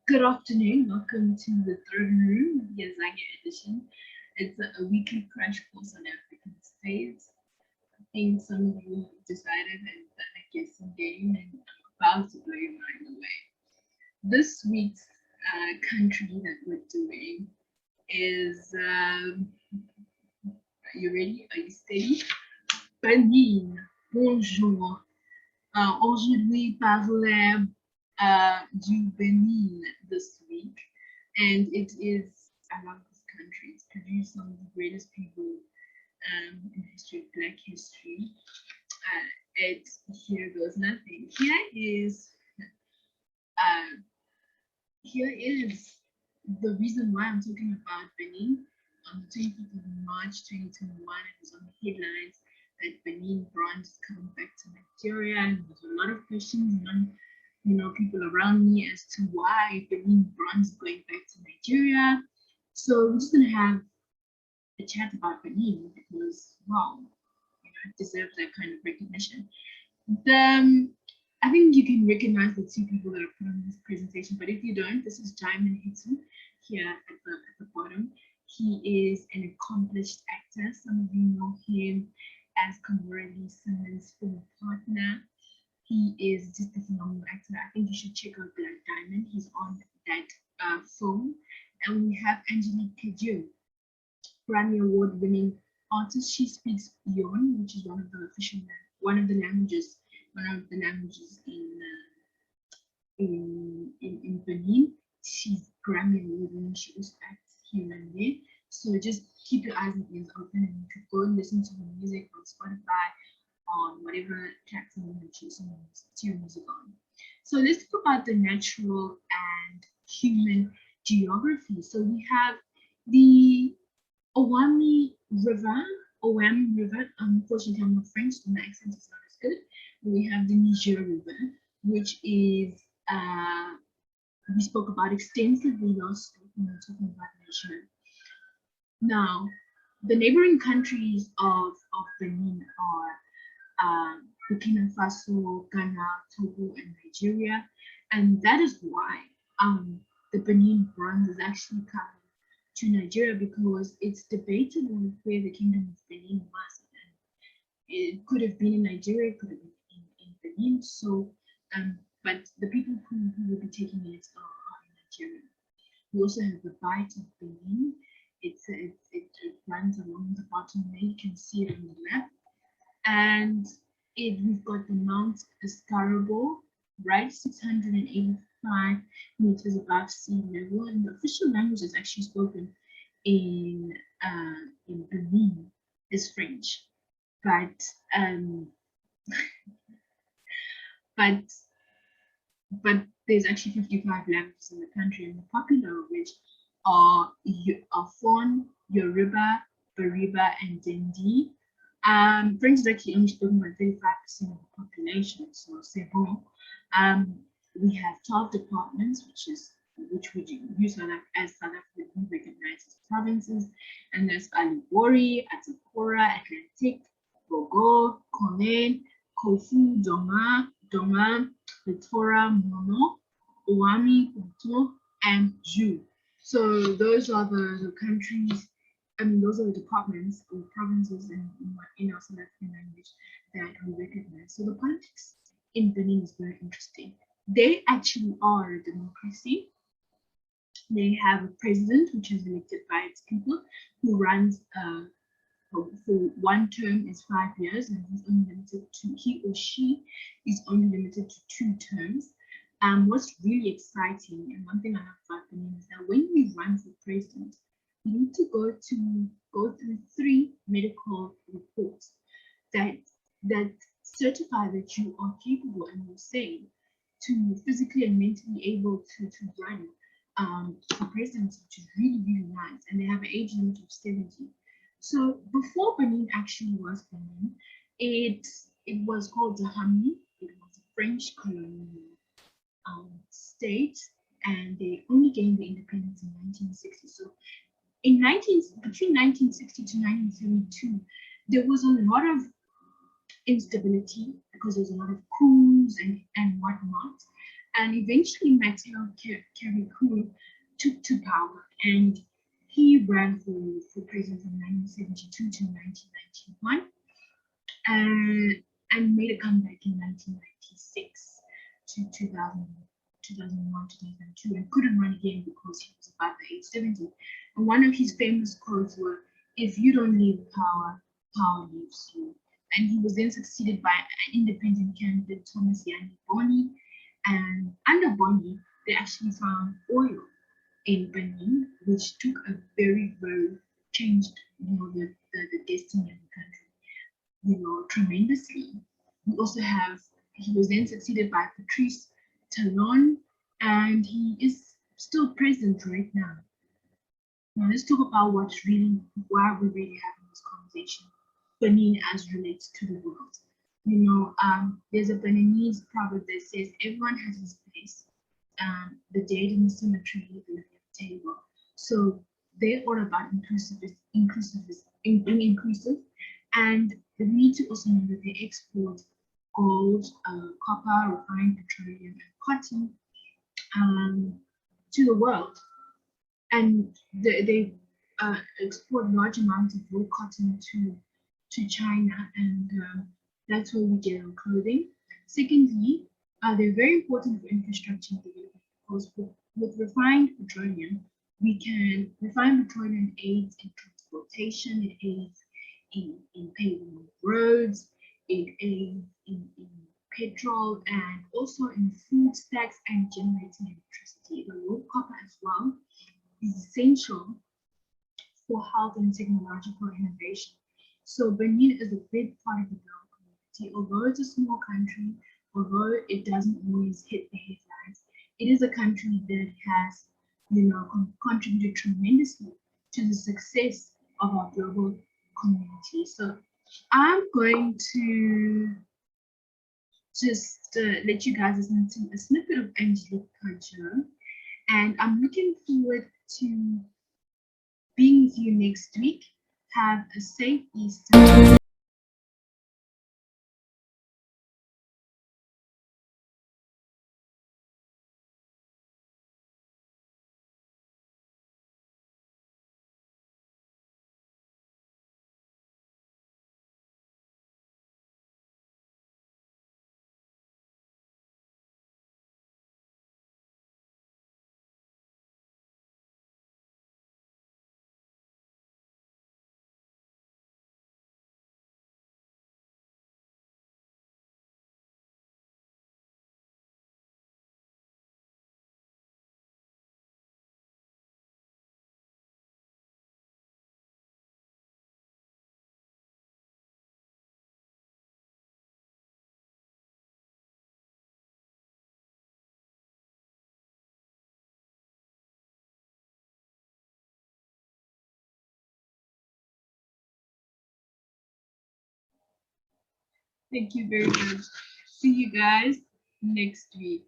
Good afternoon. Welcome to the third room, the Azania Edition. It's a weekly crash course on African states. I think some of you have decided and done a guessing game, and I'm about to blow your mind away. This week's country that we're doing is. Are you ready? Are you steady? Benin. Bonjour. Aujourd'hui, parler du Benin this week, and it is, I love this country. It's produced some of the greatest people in history, Black history. Here goes nothing. Uh, here is the reason why I'm talking about Benin. On the 25th of March 2021, it was on the headlines that Benin bronze is coming back to Nigeria, and there's a lot of questions among people around me as to why Benin bronze is going back to Nigeria. So we're just gonna have a chat about Benin because wow, it deserves that kind of recognition. I think you can recognize the two people that are put on this presentation, but if you don't, this is Jaimin Hitu here at the bottom. He is an accomplished actor. Some of you know him as Kamora Simmons' former partner. He is just a phenomenal actor. I think you should check out Black Diamond. He's on that film. And we have Angelique Kidjo, Grammy Award-winning artist. She speaks Yon, which is one of the languages in Benin. She's Grammy Award-winning. She also acts here and there. So just keep your eyes and ears open, and you could go and listen to her music on Spotify, on whatever platform you're choosing to your music on. So let's talk about the natural and human geography. So we have the Owami River. Unfortunately, I'm not French, so my accent is not as good. We have the Niger River, which is we spoke about extensively last week when we were talking about Niger. Now, the neighboring countries of Benin are Burkina Faso, Ghana, Togo, and Nigeria, and that is why the Benin bronze is actually coming to Nigeria, because it's debatable where the Kingdom of Benin was. And it could have been in Nigeria, it could have been in Benin. So, but the people who will be taking it are in Nigeria. We also have the Bight of Benin. It runs along the bottom there. You can see it on the map. And we've got the Mount Escarabo, right, 685 meters above sea level, and the official language that's actually spoken in Benin is French, but there's actually 55 languages in the country, and the popular of which are Afon, Yoruba, Bariba, and Dendi. French is actually only spoken by 35% of the population, so c'est bon. We have 12 departments, which we use as South Africa recognized as provinces, and there's Alibori, Atakora, Atlantic, Bogo, Konen, Kofu, Doma, Pretoria, Mono, Owami, Oto, and Ju. So those are the countries. Those are the departments or provinces in our South African language that we recognize. So the politics in Benin is very interesting. They actually are a democracy. They have a president, which is elected by its people, who runs for one term is 5 years, and he or she is only limited to 2 terms. What's really exciting, and one thing I love about Benin, is that when you run for president, you need to go through 3 medical reports that certify that you are capable and you're sane to physically and mentally able to run for presidency, which is really, really nice. And they have an age limit of 70. So before Benin actually was Benin, it was called Dahomey. It was a French colonial state, and they only gained the independence in 1960. So between 1960 to 1972, there was a lot of instability because there's a lot of coups and whatnot. And eventually Mateo Kerikou took to power, and he ran for president from 1972 to 1991, and made a comeback in 1996 to 2001, 2002, and couldn't run again because he was about the age 70. And one of his famous quotes were, "If you don't leave power, power leaves you." And he was then succeeded by an independent candidate, Thomas Yani Boni. And under Boni, they actually found oil in Benin, which took a very changed, the destiny of the country, tremendously. We also have, he was then succeeded by Patrice Talon, and he is still present right now. Now let's talk about why we're really having this conversation, Benin as relates to the world. There's a Beninese proverb that says everyone has his place. The dead in the cemetery, the living at the table. So they're all about being inclusive, and we need to also know that they export gold, copper, refined petroleum, and cotton to the world, and they export large amounts of raw cotton to China, and that's where we get our clothing. Secondly, they're very important for infrastructure development because with refined petroleum, refined petroleum aids in transportation, it aids in paving roads, it aids in petrol, and also in food stacks and generating electricity. The raw copper as well is essential for health and technological innovation. So Benin is a big part of the global community. Although it's a small country, although it doesn't always hit the headlines, it is a country that has, contributed tremendously to the success of our global community. So I'm going to just let you guys listen to a snippet of Angelique culture, and I'm looking forward to being with you next week. Have a safe Easter. Thank you very much. See you guys next week.